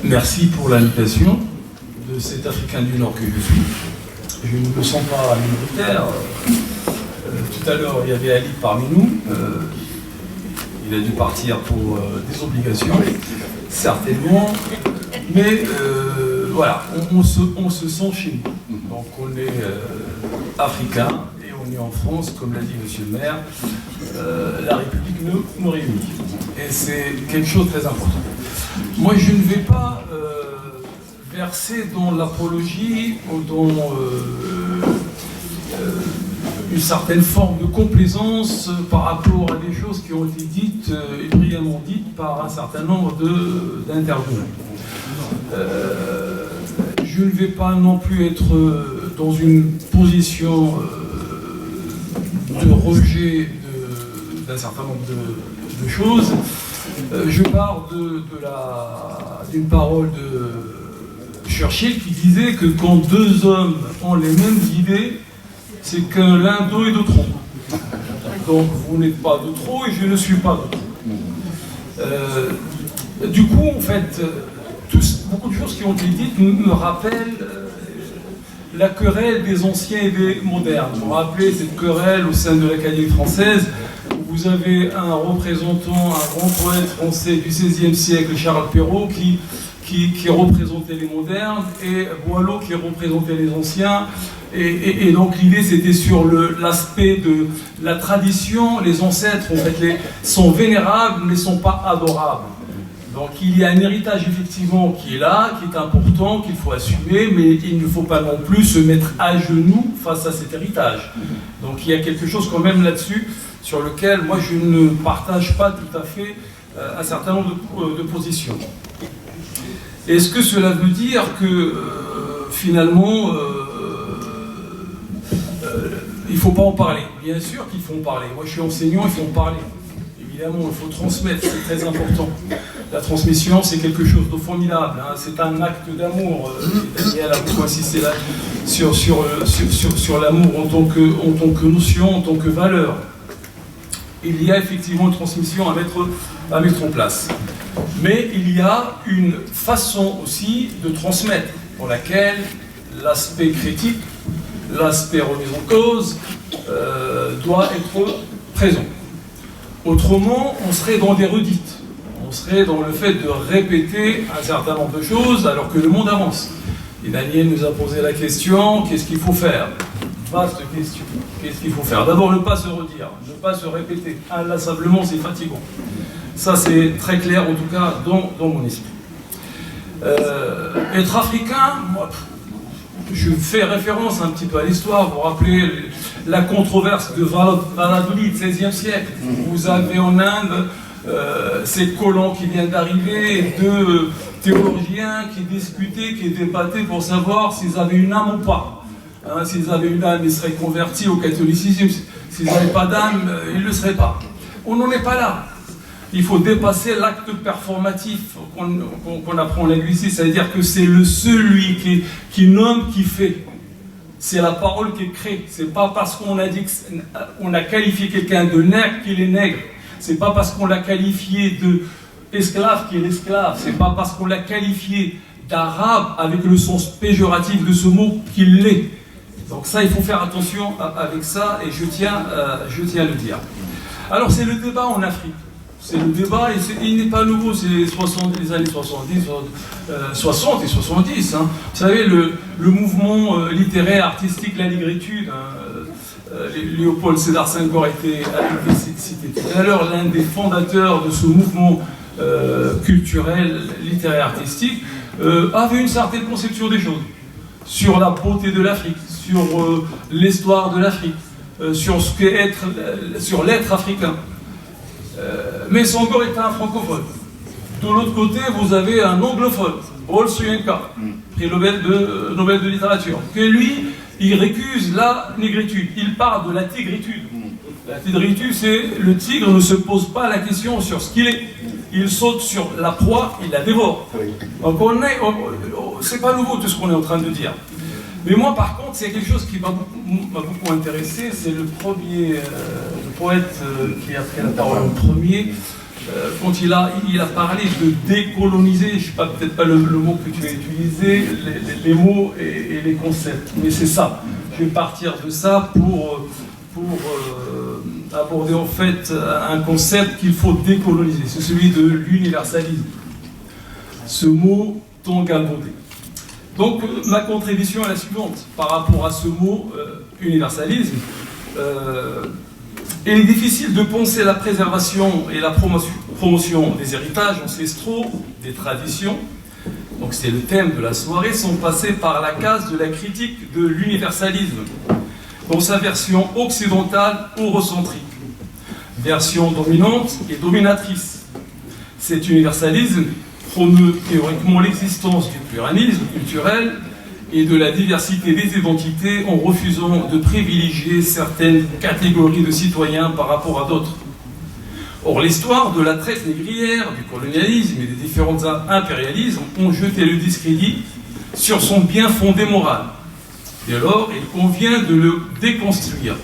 Merci pour l'invitation de cet Africain du Nord que je suis. Je ne me sens pas minoritaire. Tout à l'heure, il y avait Ali parmi nous. Il a dû partir pour des obligations, certainement. Mais voilà, on se sent chez nous. Donc on est africain et on est en France, comme l'a dit Monsieur le maire. La République nous réunit. Et c'est quelque chose de très important. Moi, je ne vais pas verser dans l'apologie ou dans une certaine forme de complaisance par rapport à des choses qui ont été dites et brillamment dites par un certain nombre d'intervenants. Je ne vais pas non plus être dans une position de rejet d'un certain nombre de choses. Je pars d'une parole de Churchill qui disait que quand deux hommes ont les mêmes idées, c'est que l'un d'eux est de trop. Donc vous n'êtes pas de trop et je ne suis pas de trop. Du coup, en fait, beaucoup de choses qui ont été dites me rappellent la querelle des anciens et des modernes. Vous vous rappelez cette querelle au sein de l'Académie française où vous avez un représentant, un grand poète français du XVIe siècle, Charles Perrault, qui représentait les modernes, et Boileau qui représentait les anciens. Et donc l'idée c'était sur l'aspect de la tradition. Les ancêtres en fait, sont vénérables mais ne sont pas adorables. Donc il y a un héritage effectivement qui est là, qui est important, qu'il faut assumer, mais il ne faut pas non plus se mettre à genoux face à cet héritage. Donc il y a quelque chose quand même là-dessus sur lequel moi je ne partage pas tout à fait un certain nombre de positions. Est-ce que cela veut dire que finalement il ne faut pas en parler? Bien sûr qu'il faut en parler. Moi je suis enseignant, il faut en parler. Évidemment, il faut transmettre, c'est très important. La transmission, c'est quelque chose de formidable. Hein. C'est un acte d'amour. Daniel a beaucoup insisté là sur l'amour en tant que notion, en tant que valeur. Il y a effectivement une transmission à mettre en place. Mais il y a une façon aussi de transmettre pour laquelle l'aspect critique, l'aspect remise en cause doit être présent. Autrement, on serait dans des redites. On serait dans le fait de répéter un certain nombre de choses alors que le monde avance. Et Daniel nous a posé la question, qu'est-ce qu'il faut faire? Vaste question. Qu'est-ce qu'il faut faire? D'abord, ne pas se redire, ne pas se répéter. Inlassablement, c'est fatigant. Ça, c'est très clair, en tout cas, dans mon esprit. Être africain, moi, je fais référence un petit peu à l'histoire. Vous vous rappelez la controverse de Valladolid, XVIe siècle. Vous avez en Inde ces colons qui viennent d'arriver, deux théologiens qui discutaient, qui débattaient pour savoir s'ils avaient une âme ou pas. Hein, s'ils avaient une âme, ils seraient convertis au catholicisme. S'ils n'avaient pas d'âme, ils ne le seraient pas. On n'en est pas là. Il faut dépasser l'acte performatif qu'on apprend en linguistique, c'est-à-dire que c'est celui qui nomme qui fait. C'est la parole qui crée. C'est pas parce qu'on a dit qu'on a qualifié quelqu'un de nègre qu'il est nègre. C'est pas parce qu'on l'a qualifié d'esclave qu'il est l'esclave. C'est pas parce qu'on l'a qualifié d'arabe avec le sens péjoratif de ce mot qu'il l'est. Donc ça, il faut faire attention avec ça, et je tiens à le dire. Alors c'est le débat en Afrique. C'est le débat, et il n'est pas nouveau, c'est les années 70, 60 et 70. Hein. Vous savez, le mouvement littéraire, artistique, la négritude, hein, Léopold Sédar Senghor a été cité tout à l'heure, l'un des fondateurs de ce mouvement culturel, littéraire, artistique, avait une certaine conception des choses, sur la beauté de l'Afrique, sur l'histoire de l'Afrique, sur l'être africain. Mais Senghor était un francophone. De l'autre côté, vous avez un anglophone, Paul Soyinka, prix Nobel de littérature, que lui, il récuse la négritude. Il parle de la tigritude. La tigritude, c'est le tigre ne se pose pas la question sur ce qu'il est. Il saute sur la proie, il la dévore. Donc c'est pas nouveau tout ce qu'on est en train de dire. Mais moi, par contre, c'est quelque chose qui m'a beaucoup intéressé. C'est le premier poète qui a pris la parole en premier. quand il a parlé de décoloniser, je ne sais pas, peut-être pas le mot que tu as utilisé, les mots et les concepts, mais c'est ça. Je vais partir de ça pour aborder en fait un concept qu'il faut décoloniser, c'est celui de l'universalisme. Ce mot tant galvaudé. Donc ma contribution est la suivante par rapport à ce mot universalisme. Il est difficile de penser la préservation et la promotion des héritages ancestraux, des traditions, donc c'est le thème de la soirée, sans passer par la case de la critique de l'universalisme, dans sa version occidentale eurocentrique, version dominante et dominatrice. Cet universalisme promeut théoriquement l'existence du pluralisme culturel et de la diversité des identités en refusant de privilégier certaines catégories de citoyens par rapport à d'autres. Or, l'histoire de la traite négrière, du colonialisme et des différents impérialismes ont jeté le discrédit sur son bien fondé moral. Dès lors, il convient de le déconstruire,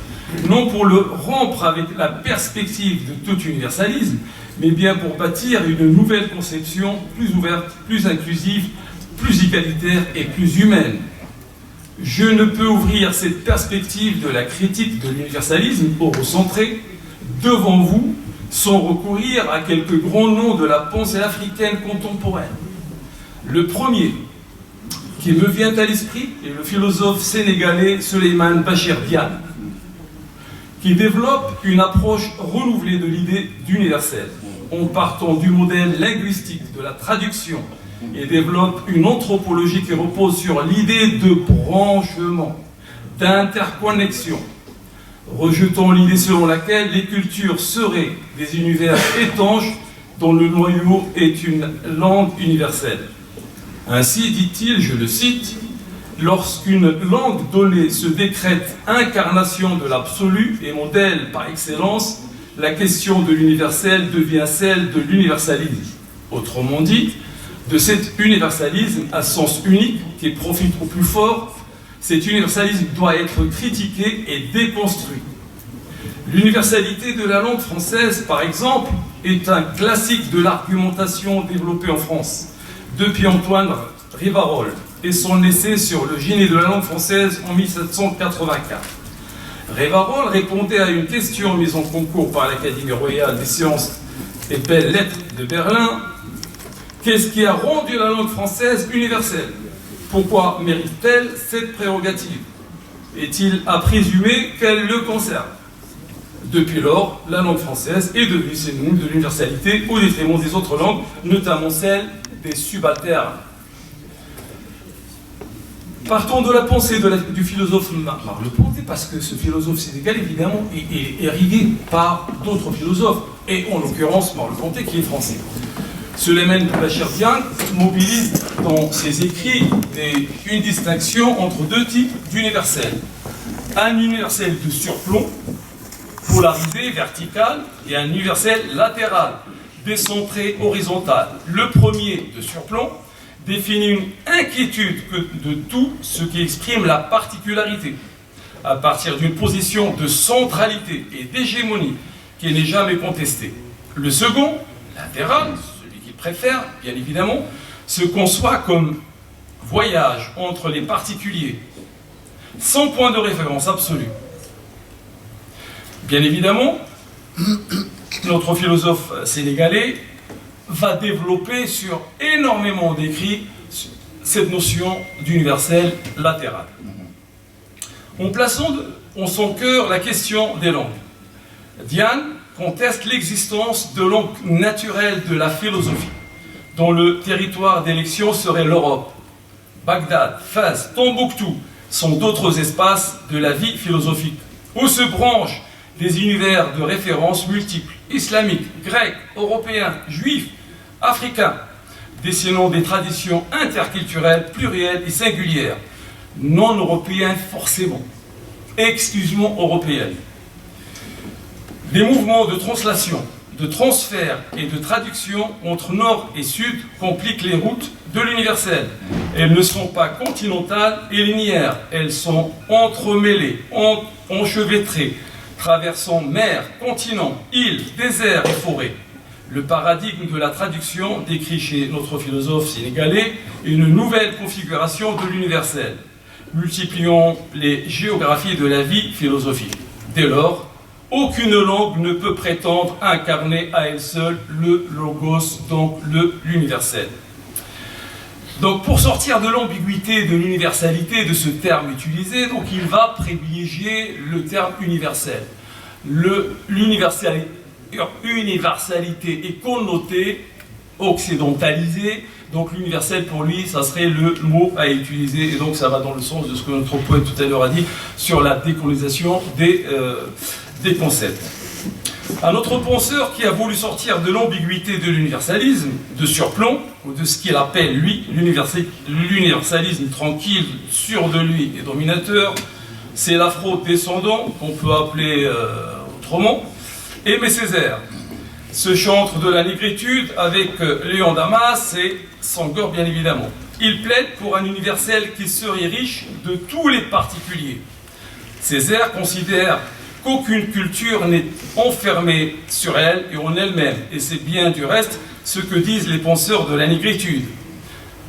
non pour le rompre avec la perspective de tout universalisme, mais bien pour bâtir une nouvelle conception plus ouverte, plus inclusive, plus égalitaire et plus humaine. Je ne peux ouvrir cette perspective de la critique de l'universalisme eurocentré devant vous sans recourir à quelques grands noms de la pensée africaine contemporaine. Le premier qui me vient à l'esprit est le philosophe sénégalais Souleymane Bachir Diagne, qui développe une approche renouvelée de l'idée d'universel, en partant du modèle linguistique de la traduction, et développe une anthropologie qui repose sur l'idée de branchement, d'interconnexion, rejetant l'idée selon laquelle les cultures seraient des univers étanches dont le noyau est une langue universelle. Ainsi, dit-il, je le cite, « Lorsqu'une langue donnée se décrète incarnation de l'absolu et modèle par excellence, la question de l'universel devient celle de l'universalisme. » Autrement dit, de cet universalisme à sens unique qui profite au plus fort, cet universalisme doit être critiqué et déconstruit. L'universalité de la langue française, par exemple, est un classique de l'argumentation développée en France, depuis Antoine Rivarol et son essai sur le génie de la langue française en 1784. Rivarol répondait à une question mise en concours par l'Académie royale des sciences et belles lettres de Berlin. Qu'est-ce qui a rendu la langue française universelle? Pourquoi mérite-t-elle cette prérogative? Est-il à présumer qu'elle le conserve? Depuis lors, la langue française est devenue synonyme de l'universalité au détriment des autres langues, notamment celle des subalternes. Partons de la pensée du philosophe Merleau-Ponty, parce que ce philosophe sénégalais, évidemment, est irrigué par d'autres philosophes, et en l'occurrence Merleau-Ponty qui est français. Souleymane Bachir Diagne mobilise dans ses écrits une distinction entre deux types d'universel. Un universel de surplomb, polarisé, vertical, et un universel latéral, décentré, horizontal. Le premier, de surplomb, définit une inquiétude de tout ce qui exprime la particularité, à partir d'une position de centralité et d'hégémonie qui n'est jamais contestée. Le second, latéral, celui qui préfère, bien évidemment, se conçoit comme voyage entre les particuliers, sans point de référence absolu. Bien évidemment, notre philosophe sénégalais va développer sur énormément d'écrits cette notion d'universel latéral. En plaçant en son cœur la question des langues, Diagne conteste l'existence de langues naturelles de la philosophie, dont le territoire d'élection serait l'Europe. Bagdad, Fès, Tombouctou sont d'autres espaces de la vie philosophique, où se branchent des univers de référence multiples, islamiques, grecs, européens, juifs, africains, dessinant des traditions interculturelles, plurielles et singulières, non européennes forcément, exclusivement européennes. Les mouvements de translation, de transfert et de traduction entre nord et sud compliquent les routes de l'universel. Elles ne sont pas continentales et linéaires, elles sont entremêlées, enchevêtrées, traversant mer, continent, îles, déserts et forêts. Le paradigme de la traduction décrit chez notre philosophe sénégalais une nouvelle configuration de l'universel. Multiplions les géographies de la vie philosophique. Dès lors, aucune langue ne peut prétendre incarner à elle seule le logos, donc l'universel. Donc pour sortir de l'ambiguïté, de l'universalité de ce terme utilisé, donc il va privilégier le terme universel. L'universalité est connotée, occidentalisée, donc l'universel pour lui, ça serait le mot à utiliser, et donc ça va dans le sens de ce que notre poète tout à l'heure a dit sur la décolonisation des concepts. Un autre penseur qui a voulu sortir de l'ambiguïté de l'universalisme, de surplomb, ou de ce qu'il appelle, lui, l'universalisme tranquille, sûr de lui et dominateur, c'est l'afro-descendant, qu'on peut appeler autrement, Aimé Césaire. Ce chantre de la négritude avec Léon Damas et Senghor, bien évidemment. Il plaide pour un universel qui serait riche de tous les particuliers. Césaire considère qu'aucune culture n'est enfermée sur elle et en elle-même, et c'est bien du reste ce que disent les penseurs de la négritude.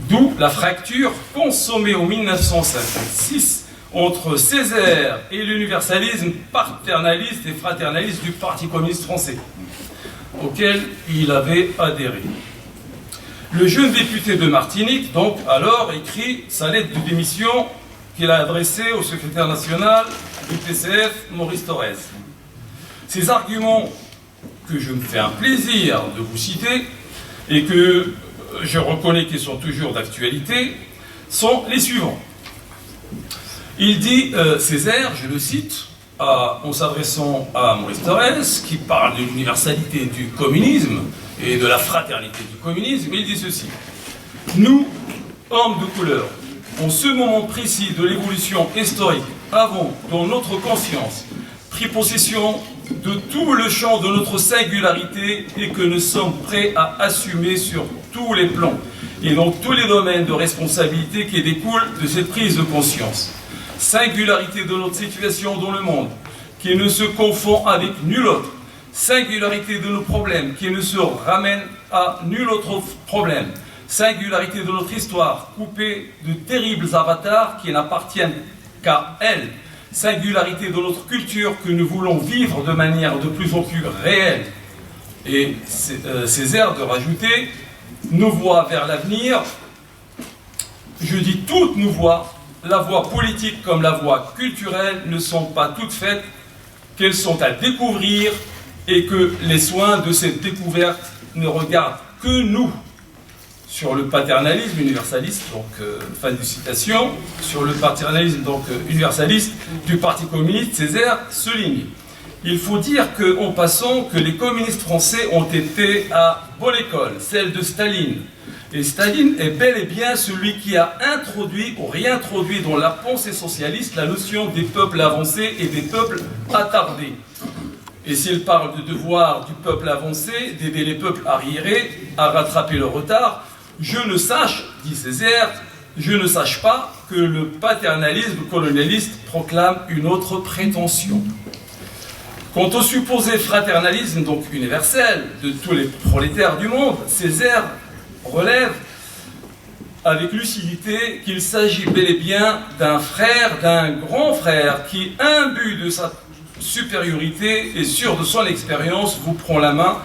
D'où la fracture consommée en 1956 entre Césaire et l'universalisme paternaliste et fraternaliste du Parti communiste français, auquel il avait adhéré. Le jeune député de Martinique, donc, alors, écrit sa lettre de démission qu'il a adressée au secrétaire national du PCF, Maurice Thorez. Ces arguments que je me fais un plaisir de vous citer et que je reconnais qu'ils sont toujours d'actualité sont les suivants. Il dit, Césaire, je le cite, en s'adressant à Maurice Thorez, qui parle de l'universalité du communisme et de la fraternité du communisme, il dit ceci. Nous, hommes de couleur, en ce moment précis de l'évolution historique, avons, dans notre conscience, pris possession de tout le champ de notre singularité et que nous sommes prêts à assumer sur tous les plans et dans tous les domaines de responsabilité qui découlent de cette prise de conscience. Singularité de notre situation dans le monde, qui ne se confond avec nul autre. Singularité de nos problèmes, qui ne se ramène à nul autre problème. Singularité de notre histoire, coupée de terribles avatars qui n'appartiennent qu'à elle. Singularité de notre culture que nous voulons vivre de manière de plus en plus réelle. Et Césaire de rajouter, nos voies vers l'avenir, je dis toutes nos voies, la voie politique comme la voie culturelle ne sont pas toutes faites, qu'elles sont à découvrir et que les soins de cette découverte ne regardent que nous. Sur le paternalisme universaliste, donc fin de citation, sur le paternalisme donc universaliste du Parti communiste, Césaire souligne. Il faut dire en passant que les communistes français ont été à bonne école, celle de Staline. Et Staline est bel et bien celui qui a introduit ou réintroduit dans la pensée socialiste la notion des peuples avancés et des peuples attardés. Et s'il parle de devoir du peuple avancé, d'aider les peuples arriérés à rattraper le retard, je ne sache, dit Césaire, je ne sache pas que le paternalisme colonialiste proclame une autre prétention. Quant au supposé fraternalisme, donc universel, de tous les prolétaires du monde, Césaire relève avec lucidité qu'il s'agit bel et bien d'un frère, d'un grand frère qui, imbu de sa supériorité et sûr de son expérience, vous prend la main,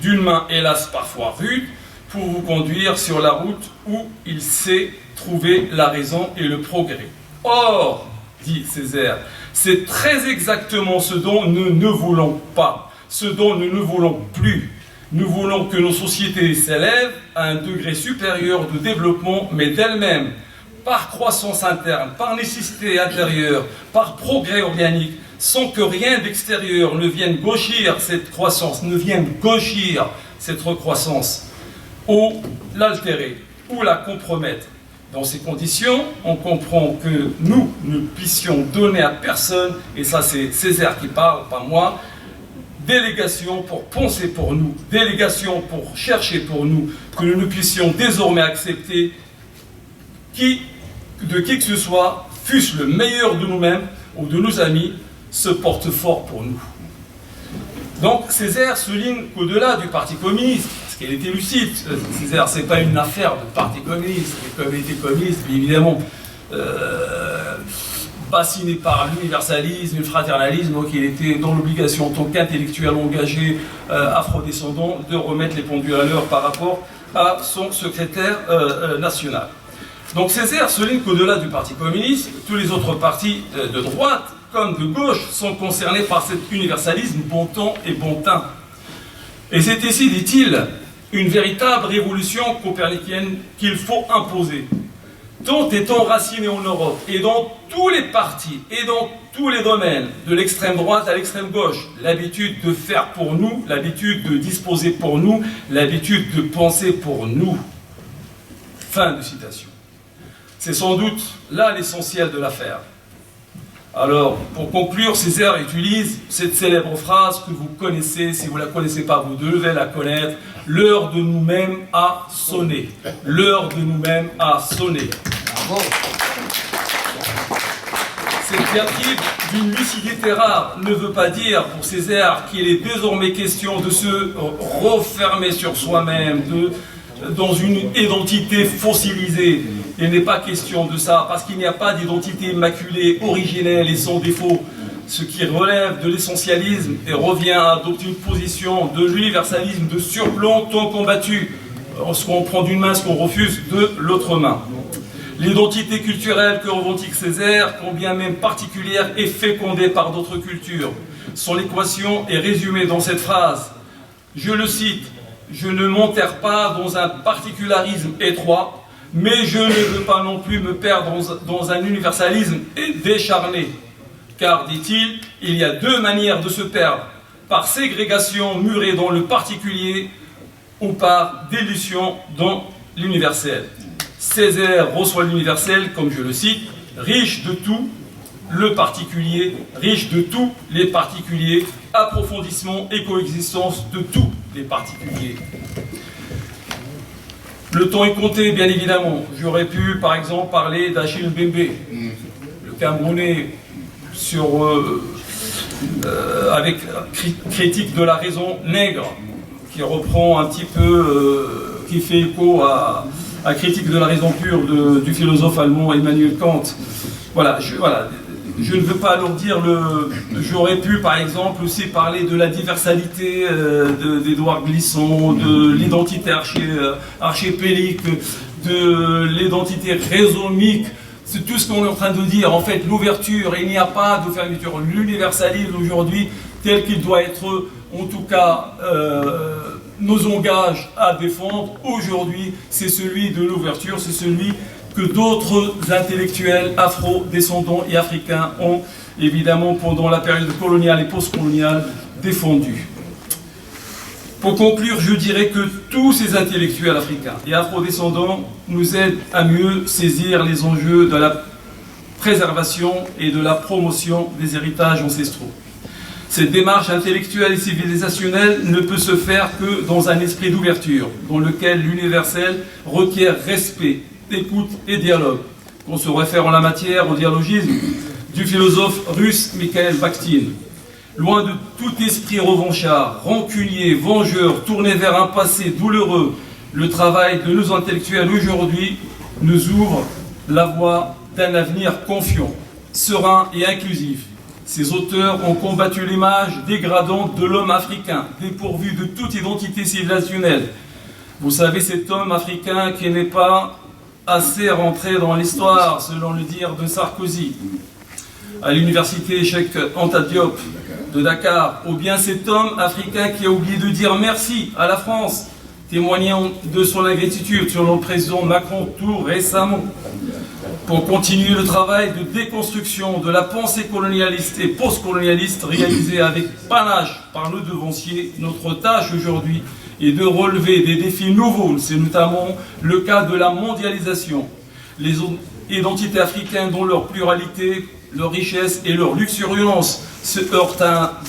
d'une main hélas parfois rude, pour vous conduire sur la route où il sait trouver la raison et le progrès. Or, dit Césaire, c'est très exactement ce dont nous ne voulons pas, ce dont nous ne voulons plus. Nous voulons que nos sociétés s'élèvent à un degré supérieur de développement, mais d'elles-mêmes, par croissance interne, par nécessité intérieure, par progrès organique, sans que rien d'extérieur ne vienne gauchir cette croissance, ne vienne gauchir cette recroissance, ou l'altérer, ou la compromettre. Dans ces conditions, on comprend que nous ne puissions donner à personne, et ça c'est Césaire qui parle, pas moi, délégation pour penser pour nous, délégation pour chercher pour nous, que nous ne puissions désormais accepter de qui que ce soit, fût-ce le meilleur de nous-mêmes ou de nos amis, se porte fort pour nous. Donc Césaire souligne qu'au-delà du Parti communiste, parce qu'il était lucide, Césaire, c'est pas une affaire de Parti communiste, les communautés communistes, bien évidemment, fasciné par l'universalisme, le fraternalisme, donc il était dans l'obligation, en tant qu'intellectuel engagé afrodescendant, de remettre les pendules à l'heure par rapport à son secrétaire national. Donc Césaire souligne qu'au-delà du Parti communiste, tous les autres partis de droite comme de gauche sont concernés par cet universalisme bon temps et bon teint. Et c'est ici, dit-il, une véritable révolution copernicienne qu'il faut imposer. Tant est enraciné en Europe et dans tous les partis et dans tous les domaines, de l'extrême droite à l'extrême gauche, l'habitude de faire pour nous, l'habitude de disposer pour nous, l'habitude de penser pour nous. Fin de citation. C'est sans doute là l'essentiel de l'affaire. Alors, pour conclure, Césaire utilise cette célèbre phrase que vous connaissez, si vous ne la connaissez pas, vous devez la connaître. L'heure de nous-mêmes a sonné. L'heure de nous-mêmes a sonné. Bravo. Cette diatribe d'une lucidité rare ne veut pas dire pour Césaire qu'il est désormais question de se refermer sur soi-même, dans une identité fossilisée. Il n'est pas question de ça, parce qu'il n'y a pas d'identité immaculée, originelle et sans défaut. Ce qui relève de l'essentialisme et revient à adopter une position de l'universalisme de surplomb tant combattu. Ce qu'on prend d'une main, ce qu'on refuse de l'autre main. L'identité culturelle que revendique Césaire, combien même particulière, est fécondée par d'autres cultures. Son équation est résumée dans cette phrase. Je le cite. Je ne m'enterre pas dans un particularisme étroit, mais je ne veux pas non plus me perdre dans un universalisme décharné. Car, dit-il, il y a deux manières de se perdre, par ségrégation murée dans le particulier ou par dilution dans l'universel. Césaire reçoit l'universel, comme je le cite, riche de tout, le particulier, riche de tous les particuliers, approfondissement et coexistence de tous les particuliers. Le temps est compté, bien évidemment. J'aurais pu, par exemple, parler d'Achille Mbembe, le Camerounais, avec critique de la raison nègre, qui reprend un petit peu, qui fait écho à critique de la raison pure du philosophe allemand Emmanuel Kant. Voilà, je ne veux pas leur dire j'aurais pu par exemple aussi parler de la diversalité d'Édouard Glissant, de l'identité archipélique, de l'identité rhizomique. C'est tout ce qu'on est en train de dire. En fait, l'ouverture, il n'y a pas de fermeture. L'universalisme aujourd'hui, tel qu'il doit être, en tout cas, nos engages à défendre aujourd'hui, c'est celui de l'ouverture, c'est celui que d'autres intellectuels afro-descendants et africains ont, évidemment, pendant la période coloniale et post-coloniale, défendu. Pour conclure, je dirais que tous ces intellectuels africains et afro-descendants nous aident à mieux saisir les enjeux de la préservation et de la promotion des héritages ancestraux. Cette démarche intellectuelle et civilisationnelle ne peut se faire que dans un esprit d'ouverture, dans lequel l'universel requiert respect, écoute et dialogue. On se réfère en la matière au dialogisme du philosophe russe Mikhail Bakhtin. Loin de tout esprit revanchard, rancunier, vengeur, tourné vers un passé douloureux, le travail de nos intellectuels aujourd'hui nous ouvre la voie d'un avenir confiant, serein et inclusif. Ces auteurs ont combattu l'image dégradante de l'homme africain, dépourvu de toute identité civilisationnelle. Vous savez, cet homme africain qui n'est pas assez rentré dans l'histoire, selon le dire de Sarkozy, à l'université Cheikh Anta Diop de Dakar, ou bien cet homme africain qui a oublié de dire merci à la France, témoignant de son ingratitude selon le président Macron tout récemment. Pour continuer le travail de déconstruction de la pensée colonialiste et post-colonialiste réalisée avec panache par nos devanciers, notre tâche aujourd'hui est de relever des défis nouveaux. C'est notamment le cas de la mondialisation. Les identités africaines dont leur pluralité, leur richesse et leur luxuriance se heurtent à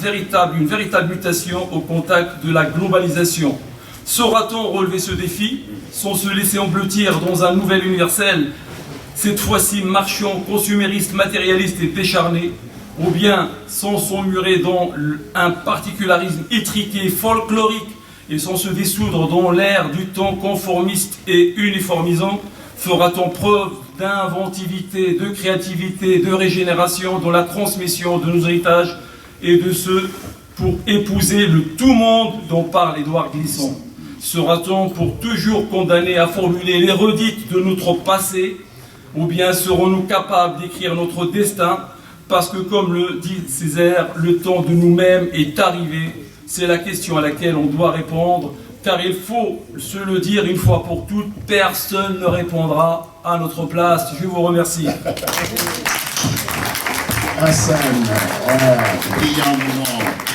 une véritable mutation au contact de la globalisation. Saura-t-on relever ce défi sans se laisser engloutir dans un nouvel universel, cette fois-ci marchand, consumériste, matérialiste et décharné, ou bien sans s'emmurer dans un particularisme étriqué, folklorique, et sans se dissoudre dans l'air du temps conformiste et uniformisant, fera-t-on preuve d'inventivité, de créativité, de régénération dans la transmission de nos héritages et de ceux pour épouser le tout-monde dont parle Édouard Glissant? Sera-t-on pour toujours condamné à formuler les redites de notre passé, ou bien serons-nous capables d'écrire notre destin, parce que, comme le dit Césaire, le temps de nous-mêmes est arrivé? C'est la question à laquelle on doit répondre, car il faut se le dire une fois pour toutes, personne ne répondra à notre place. Je vous remercie. Hassan, brillant moment.